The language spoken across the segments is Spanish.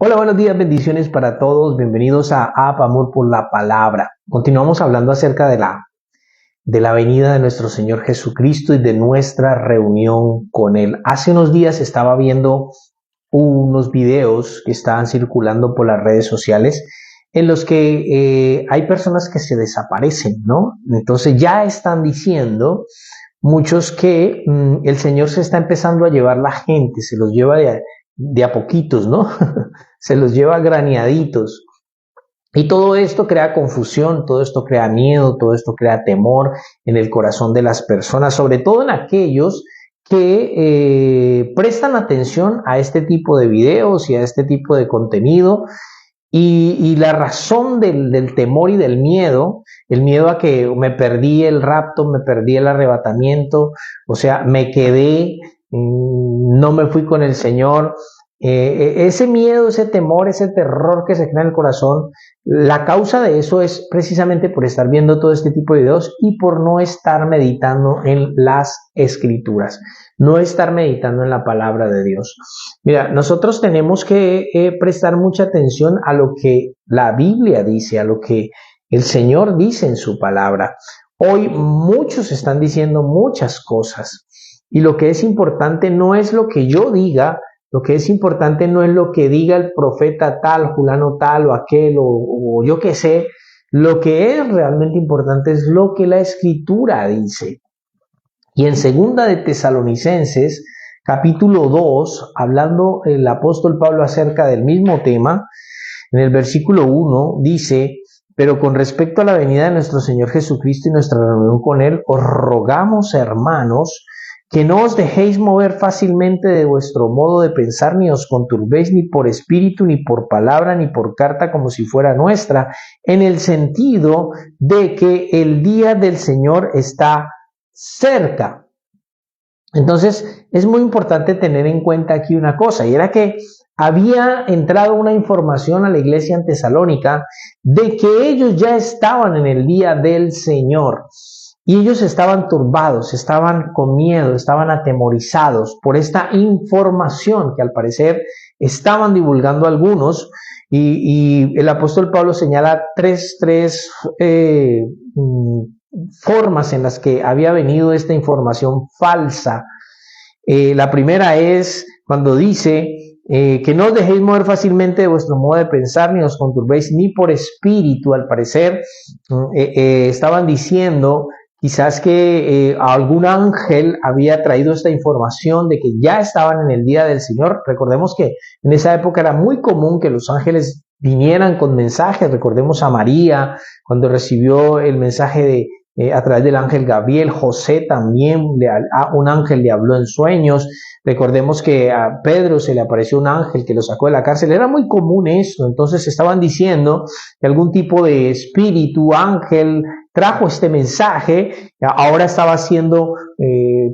Hola, buenos días, bendiciones para todos. Bienvenidos a Amor por la Palabra. Continuamos hablando acerca de la venida de nuestro Señor Jesucristo y de nuestra reunión con Él. Hace unos días estaba viendo unos videos que estaban circulando por las redes sociales en los que hay personas que se desaparecen, ¿no? Entonces ya están diciendo muchos que el Señor se está empezando a llevar la gente, se los lleva de a poquitos, ¿no? Se los lleva graneaditos. Y todo esto crea confusión, todo esto crea miedo, todo esto crea temor en el corazón de las personas, sobre todo en aquellos que prestan atención a este tipo de videos y a este tipo de contenido. Y la razón del temor y del miedo, el miedo a que me perdí el rapto, me perdí el arrebatamiento, o sea, me quedé, no me fui con el Señor. Ese miedo, ese temor, ese terror que se crea en el corazón, la causa de eso es precisamente por estar viendo todo este tipo de videos y por no estar meditando en las escrituras, no estar meditando en la palabra de Dios. Mira, nosotros tenemos que prestar mucha atención a lo que la Biblia dice, a lo que el Señor dice en su palabra. Hoy muchos están diciendo muchas cosas y lo que es importante no es lo que yo diga. Lo que es importante no es lo que diga el profeta tal, fulano tal o aquel o yo qué sé. Lo que es realmente importante es lo que la Escritura dice. Y en segunda de Tesalonicenses, capítulo 2, hablando el apóstol Pablo acerca del mismo tema, en el versículo 1 dice: pero con respecto a la venida de nuestro Señor Jesucristo y nuestra reunión con Él, os rogamos, hermanos, que no os dejéis mover fácilmente de vuestro modo de pensar, ni os conturbéis ni por espíritu, ni por palabra, ni por carta como si fuera nuestra, en el sentido de que el día del Señor está cerca. Entonces, es muy importante tener en cuenta aquí una cosa, y era que había entrado una información a la iglesia en Tesalónica de que ellos ya estaban en el día del Señor. Y ellos estaban turbados, estaban con miedo, estaban atemorizados por esta información que al parecer estaban divulgando algunos. Y el apóstol Pablo señala tres formas en las que había venido esta información falsa. La primera es cuando dice que no os dejéis mover fácilmente de vuestro modo de pensar, ni os conturbéis ni por espíritu. Al parecer estaban diciendo quizás que algún ángel había traído esta información de que ya estaban en el día del Señor. Recordemos que en esa época era muy común que los ángeles vinieran con mensajes. Recordemos a María cuando recibió el mensaje a través del ángel Gabriel. José también, un ángel le habló en sueños. Recordemos que a Pedro se le apareció un ángel que lo sacó de la cárcel. Era muy común esto. Entonces estaban diciendo que algún tipo de espíritu, ángel, trajo este mensaje. Ahora estaba siendo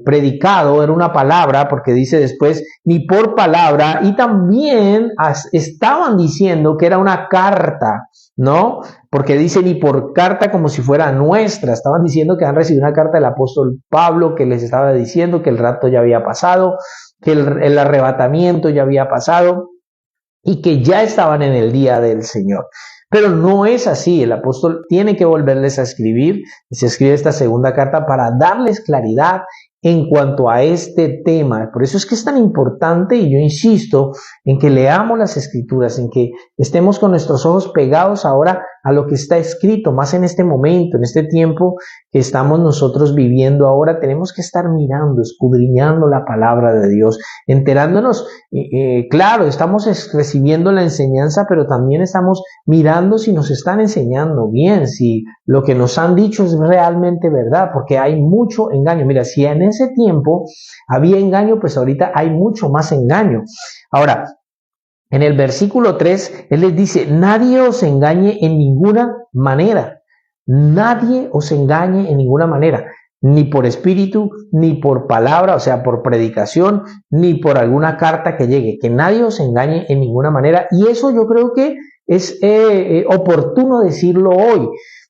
predicado, era una palabra, porque dice después, ni por palabra, y también estaban diciendo que era una carta, ¿no? Porque dice ni por carta como si fuera nuestra. Estaban diciendo que han recibido una carta del apóstol Pablo que les estaba diciendo que el rapto ya había pasado, que el arrebatamiento ya había pasado y que ya estaban en el día del Señor. Pero no es así. El apóstol tiene que volverles a escribir. Se escribe esta segunda carta para darles claridad en cuanto a este tema. Por eso es que es tan importante, y yo insisto en que leamos las escrituras, en que estemos con nuestros ojos pegados ahora a lo que está escrito, más en este momento, en este tiempo que estamos nosotros viviendo ahora. Tenemos que estar mirando, escudriñando la palabra de Dios, enterándonos. Claro, estamos recibiendo la enseñanza, pero también estamos mirando si nos están enseñando bien, si lo que nos han dicho es realmente verdad, porque hay mucho engaño. Mira, si en ese tiempo había engaño, pues ahorita hay mucho más engaño. Ahora, en el versículo 3, él les dice: nadie os engañe en ninguna manera. Nadie os engañe en ninguna manera. Ni por espíritu, ni por palabra, o sea, por predicación, ni por alguna carta que llegue. Que nadie os engañe en ninguna manera. Y eso yo creo que es oportuno decirlo hoy.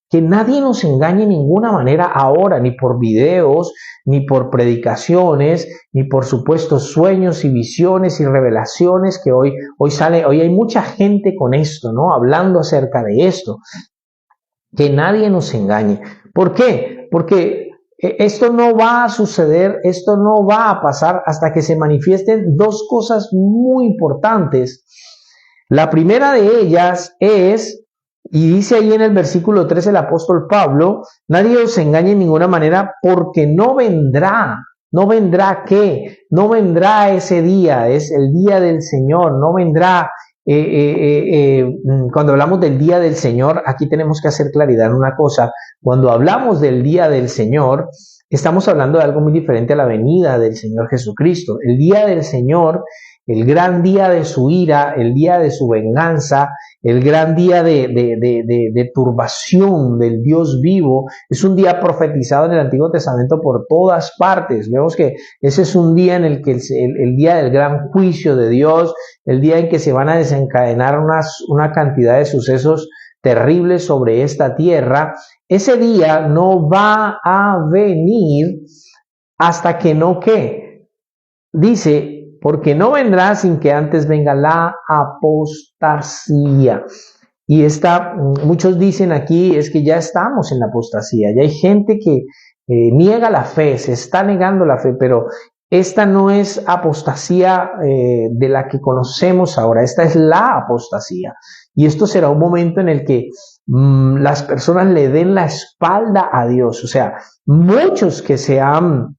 que nadie nos engañe de ninguna manera ahora, ni por videos, ni por predicaciones, ni por supuestos sueños y visiones y revelaciones que hoy hay mucha gente con esto, ¿no? Hablando acerca de esto. Que nadie nos engañe. ¿Por qué? Porque esto no va a suceder, esto no va a pasar hasta que se manifiesten dos cosas muy importantes. La primera de ellas es, y dice ahí en el versículo 3 el apóstol Pablo, nadie os engañe de ninguna manera porque no vendrá. ¿No vendrá qué? No vendrá ese día, es el día del Señor, no vendrá. Cuando hablamos del día del Señor, aquí tenemos que hacer claridad en una cosa. Cuando hablamos del día del Señor, estamos hablando de algo muy diferente a la venida del Señor Jesucristo. El día del Señor, el gran día de su ira, el día de su venganza, el gran día de turbación del Dios vivo, es un día profetizado en el Antiguo Testamento por todas partes. Vemos que ese es un día en el que el día del gran juicio de Dios, el día en que se van a desencadenar una cantidad de sucesos terribles sobre esta tierra. Ese día no va a venir hasta que no, ¿qué? Dice, porque no vendrá sin que antes venga la apostasía. Y muchos dicen aquí, es que ya estamos en la apostasía, ya hay gente que niega la fe, se está negando la fe, pero esta no es apostasía de la que conocemos ahora, esta es la apostasía. Y esto será un momento en el que las personas le den la espalda a Dios, o sea, muchos que se han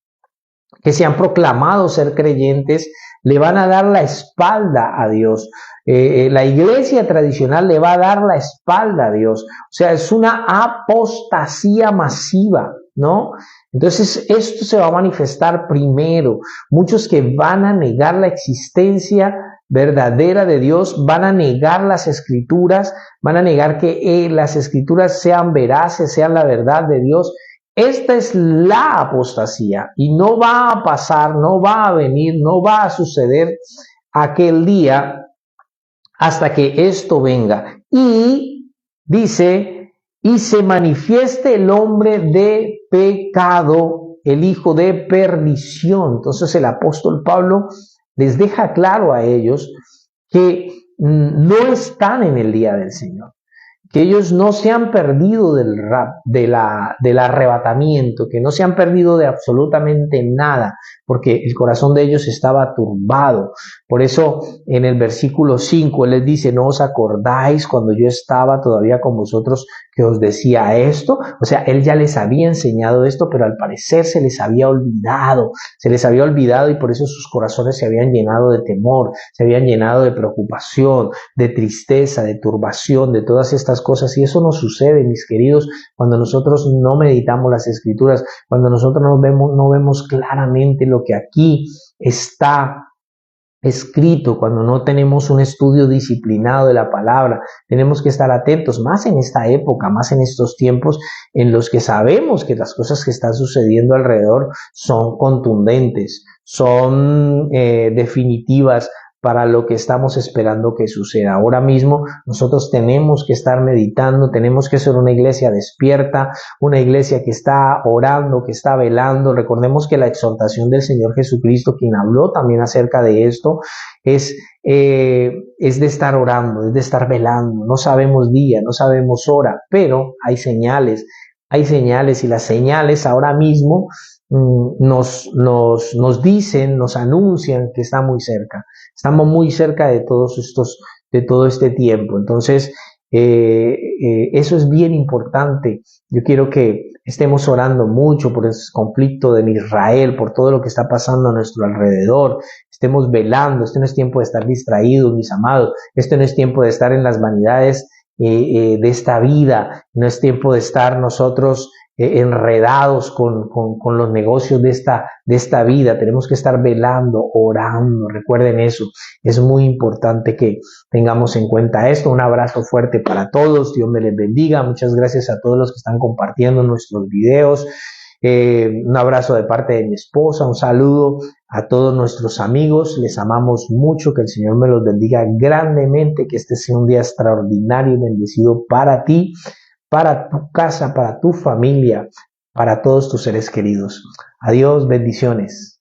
proclamado ser creyentes, le van a dar la espalda a Dios. La iglesia tradicional le va a dar la espalda a Dios. O sea, es una apostasía masiva, ¿no? Entonces, esto se va a manifestar primero. Muchos que van a negar la existencia verdadera de Dios, van a negar las escrituras, van a negar que las escrituras sean veraces, sean la verdad de Dios. Esta es la apostasía y no va a pasar, no va a venir, no va a suceder aquel día hasta que esto venga. Y dice, y se manifieste el hombre de pecado, el hijo de perdición. Entonces el apóstol Pablo les deja claro a ellos que no están en el día del Señor, que ellos no se han perdido del arrebatamiento, que no se han perdido de absolutamente nada, porque el corazón de ellos estaba turbado. Por eso en el versículo 5 él les dice, ¿no os acordáis cuando yo estaba todavía con vosotros que os decía esto? O sea, él ya les había enseñado esto, pero al parecer se les había olvidado y por eso sus corazones se habían llenado de temor, se habían llenado de preocupación, de tristeza, de turbación, de todas estas cosas. Y eso no sucede, mis queridos, cuando nosotros no meditamos las escrituras, cuando nosotros no vemos claramente lo que aquí está escrito, cuando no tenemos un estudio disciplinado de la palabra. Tenemos que estar atentos, más en esta época, más en estos tiempos en los que sabemos que las cosas que están sucediendo alrededor son contundentes, son definitivas para lo que estamos esperando que suceda. Ahora mismo nosotros tenemos que estar meditando, tenemos que ser una iglesia despierta, una iglesia que está orando, que está velando. Recordemos que la exhortación del Señor Jesucristo, quien habló también acerca de esto, es de estar orando, es de estar velando. No sabemos día, no sabemos hora, pero hay señales y las señales ahora mismo nos dicen, nos anuncian que está muy cerca. Estamos muy cerca de todo este tiempo. Entonces, eso es bien importante. Yo quiero que estemos orando mucho por el conflicto en Israel, por todo lo que está pasando a nuestro alrededor. Estemos velando. Este no es tiempo de estar distraídos, mis amados. Este no es tiempo de estar en las vanidades de esta vida. No es tiempo de estar nosotros enredados con los negocios de esta vida. Tenemos que estar velando, orando. Recuerden eso. Es muy importante que tengamos en cuenta esto. Un abrazo fuerte para todos. Dios me les bendiga. Muchas gracias a todos los que están compartiendo nuestros videos. Un abrazo de parte de mi esposa. Un saludo a todos nuestros amigos. Les amamos mucho. Que el Señor me los bendiga grandemente. Que este sea un día extraordinario y bendecido para ti, para tu casa, para tu familia, para todos tus seres queridos. Adiós, bendiciones.